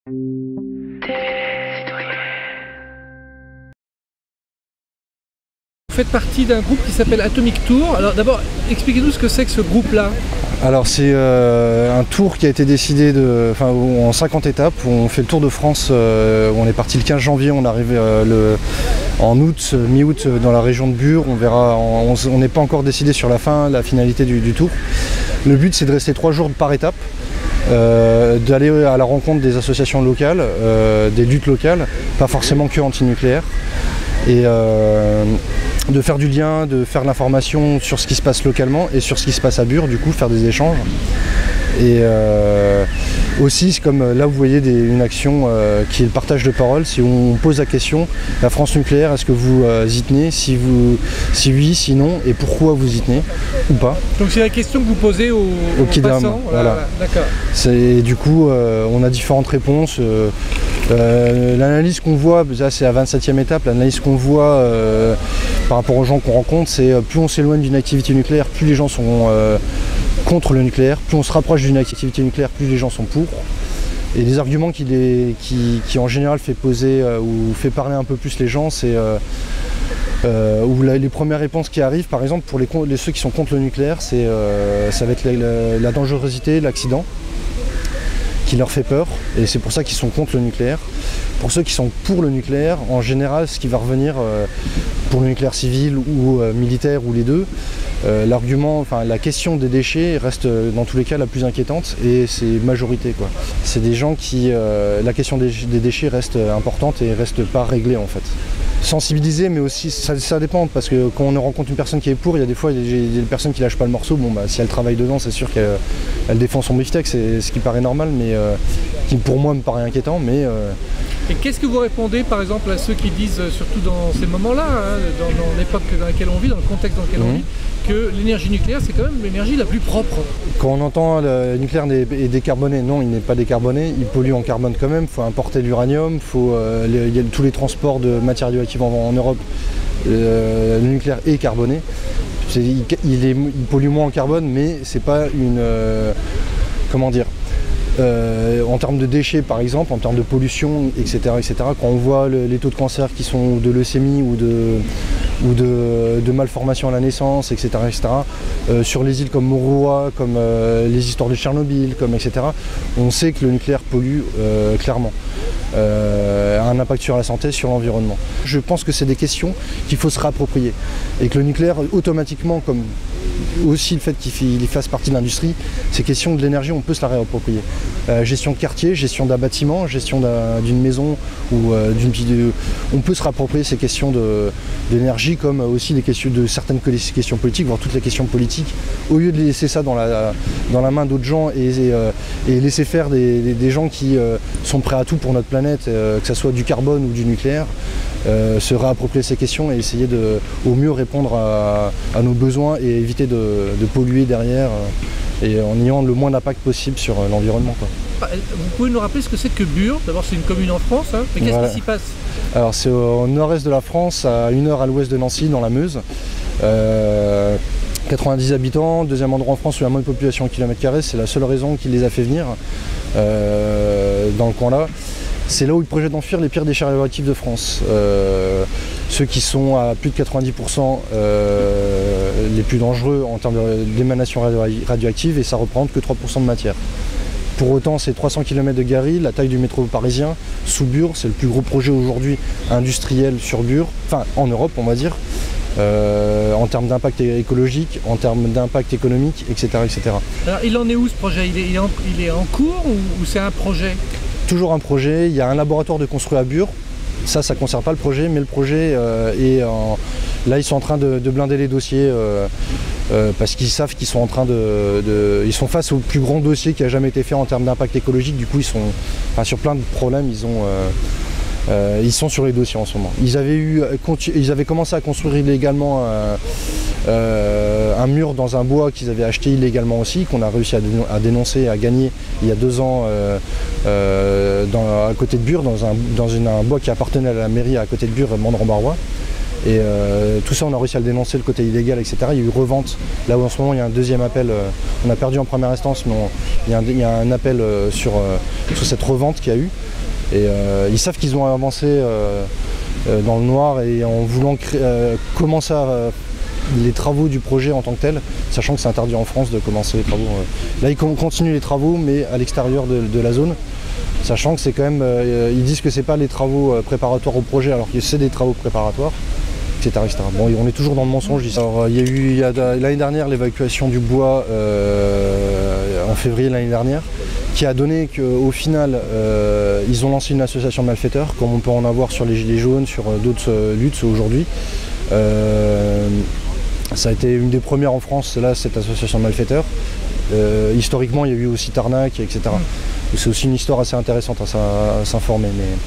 Vous faites partie d'un groupe qui s'appelle Atomic Tour. Alors d'abord, expliquez-nous ce que c'est que ce groupe-là. Alors c'est un tour qui a été décidé en 50 étapes. On fait le tour de France, on est parti le 15 janvier, on arrive en août, mi-août dans la région de Bure. On verra, on n'est pas encore décidé sur la finalité du tour. Le but c'est de rester 3 jours par étape, d'aller à la rencontre des associations locales, des luttes locales, pas forcément que anti-nucléaire. Et de faire du lien, de faire de l'information sur ce qui se passe localement et sur ce qui se passe à Bure, du coup faire des échanges. Et aussi, comme là vous voyez une action qui est le partage de parole. Si on pose la question, la France nucléaire, est-ce que vous y tenez, si oui, si non, et pourquoi vous y tenez ou pas. Donc c'est la question que vous posez aux passants. Voilà. D'accord. Du coup, on a différentes réponses. L'analyse qu'on voit, ça c'est à 27e étape, l'analyse qu'on voit par rapport aux gens qu'on rencontre, c'est plus on s'éloigne d'une activité nucléaire, plus les gens sont contre le nucléaire, plus on se rapproche d'une activité nucléaire, plus les gens sont pour. Et les arguments qui en général fait poser ou fait parler un peu plus les gens, c'est les premières réponses qui arrivent, par exemple pour ceux qui sont contre le nucléaire, ça va être la dangerosité, l'accident qui leur fait peur, et c'est pour ça qu'ils sont contre le nucléaire. Pour ceux qui sont pour le nucléaire, en général, ce qui va revenir pour le nucléaire civil ou militaire ou les deux, la question des déchets reste dans tous les cas la plus inquiétante, et c'est majorité quoi. C'est des gens qui, la question des déchets reste importante et reste pas réglée en fait. Sensibiliser, mais aussi ça dépend, parce que quand on rencontre une personne qui est pour, il y a des fois des personnes qui lâchent pas le morceau. Bon si elle travaille dedans, c'est sûr qu'elle défend son beefsteak, c'est ce qui paraît normal, mais qui pour moi me paraît inquiétant. Et qu'est-ce que vous répondez par exemple à ceux qui disent, surtout dans ces moments-là, dans l'époque dans laquelle on vit, dans le contexte dans lequel on vit, que l'énergie nucléaire c'est quand même l'énergie la plus propre? Quand on entend le nucléaire est décarboné, non, il n'est pas décarboné, il pollue en carbone quand même, il faut importer de l'uranium, il y a tous les transports de matières radioactives en Europe, le nucléaire est carboné, il pollue moins en carbone, mais c'est pas une... comment dire, en termes de déchets par exemple, en termes de pollution, etc., quand on voit les taux de cancer qui sont de leucémie ou de malformation à la naissance, etc., sur les îles comme Mururoa, comme les histoires de Tchernobyl, etc., on sait que le nucléaire pollue clairement, a un impact sur la santé, sur l'environnement. Je pense que c'est des questions qu'il faut se réapproprier, et que le nucléaire automatiquement, comme aussi le fait qu'il fasse partie de l'industrie, ces questions de l'énergie, on peut se la réapproprier. Gestion de quartier, gestion d'un bâtiment, gestion d'une maison, ou on peut se réapproprier ces questions d'énergie, comme aussi certaines questions politiques, voire toutes les questions politiques, au lieu de laisser ça dans la main d'autres gens et laisser faire des gens qui sont prêts à tout pour notre planète, que ce soit du carbone ou du nucléaire. Se réapproprier ces questions et essayer au mieux répondre à nos besoins et éviter de polluer derrière, et en ayant le moins d'impact possible sur l'environnement. Vous pouvez nous rappeler ce que c'est que Bure? D'abord c'est une commune en France, mais qu'est-ce qui s'y passe? Alors c'est au nord-est de la France, à 1 heure à l'ouest de Nancy, dans la Meuse. 90 habitants, deuxième endroit en France où il y a moins de population au kilomètre carré, c'est la seule raison qui les a fait venir dans le coin là. C'est là où ils projettent d'enfuir les pires déchets radioactifs de France. Ceux qui sont à plus de 90% les plus dangereux en termes d'émanation radioactive, et ça représente que 3% de matière. Pour autant, c'est 300 km de Gary, la taille du métro parisien, sous Bure, c'est le plus gros projet aujourd'hui industriel sur Bure, enfin en Europe on va dire, en termes d'impact écologique, en termes d'impact économique, etc., etc. Alors il en est où ce projet? Il est en cours ou c'est un projet? Toujours un projet, il y a un laboratoire de construit à Bure, ça ne concerne pas le projet, mais le projet là ils sont en train de blinder les dossiers parce qu'ils savent qu'ils sont en train ils sont face au plus grand dossier qui a jamais été fait en termes d'impact écologique. Du coup ils sont sur plein de problèmes, ils sont sur les dossiers en ce moment. Ils avaient commencé à construire illégalement un mur dans un bois qu'ils avaient acheté illégalement aussi, qu'on a réussi à dénoncer et à gagner il y a 2 ans à côté de Bure, dans un bois qui appartenait à la mairie à côté de Bure, Mandran-Barrois. Et tout ça, on a réussi à le dénoncer, le côté illégal, etc. Il y a eu revente. Là où en ce moment, il y a un deuxième appel. On a perdu en première instance, mais il y a un appel sur cette revente qu'il y a eu. Et ils savent qu'ils ont avancé dans le noir et en voulant commencer les travaux du projet en tant que tel, sachant que c'est interdit en France de commencer les travaux. Là, ils continuent les travaux, mais à l'extérieur de la zone. Sachant que c'est quand même, ils disent que c'est pas les travaux préparatoires au projet, alors que c'est des travaux préparatoires, etc., etc. Bon, on est toujours dans le mensonge. Alors, il y a eu l'année dernière l'évacuation du bois en février l'année dernière, qui a donné qu'au final, ils ont lancé une association de malfaiteurs, comme on peut en avoir sur les Gilets jaunes, sur d'autres luttes aujourd'hui. Ça a été une des premières en France, là, cette association de malfaiteurs. Historiquement, il y a eu aussi Tarnac, etc. C'est aussi une histoire assez intéressante à s'informer. Mais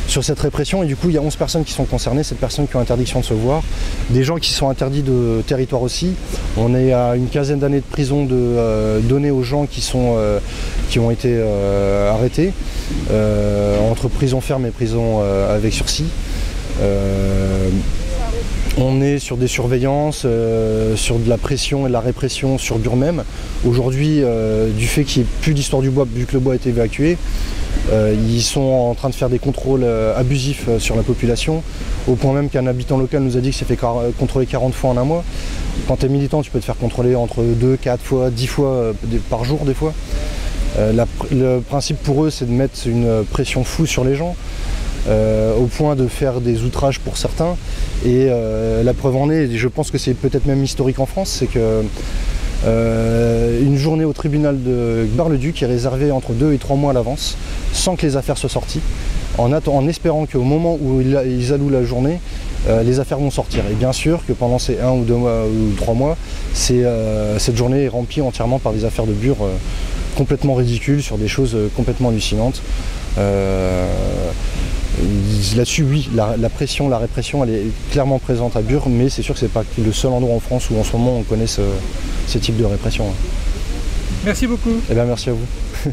sur cette répression, et du coup, il y a 11 personnes qui sont concernées, 7 personnes qui ont interdiction de se voir, des gens qui sont interdits de territoire aussi. On est à une quinzaine d'années de prison données aux gens qui ont été arrêtés, entre prison ferme et prison avec sursis. On est sur des surveillances, sur de la pression et de la répression sur Bure même. Aujourd'hui, du fait qu'il n'y ait plus d'histoire du bois, vu que le bois a été évacué, ils sont en train de faire des contrôles abusifs sur la population, au point même qu'un habitant local nous a dit qu'il s'est fait contrôler 40 fois en un mois. Quand tu es militant, tu peux te faire contrôler entre 2, 4 fois, 10 fois par jour des fois. Le principe pour eux, c'est de mettre une pression fou sur les gens. Au point de faire des outrages pour certains, et la preuve en est, et je pense que c'est peut-être même historique en France, c'est que une journée au tribunal de Bar-le-Duc est réservée entre 2 et 3 mois à l'avance, sans que les affaires soient sorties, en espérant qu'au moment où ils allouent la journée, les affaires vont sortir. Et bien sûr que pendant ces 1 ou 2 mois ou 3 mois, cette journée est remplie entièrement par des affaires de Bure complètement ridicules, sur des choses complètement hallucinantes. Là-dessus, oui, la pression, la répression, elle est clairement présente à Bure, mais c'est sûr que c'est pas le seul endroit en France où en ce moment on connaît ce type de répression. Merci beaucoup. Eh bien, merci à vous.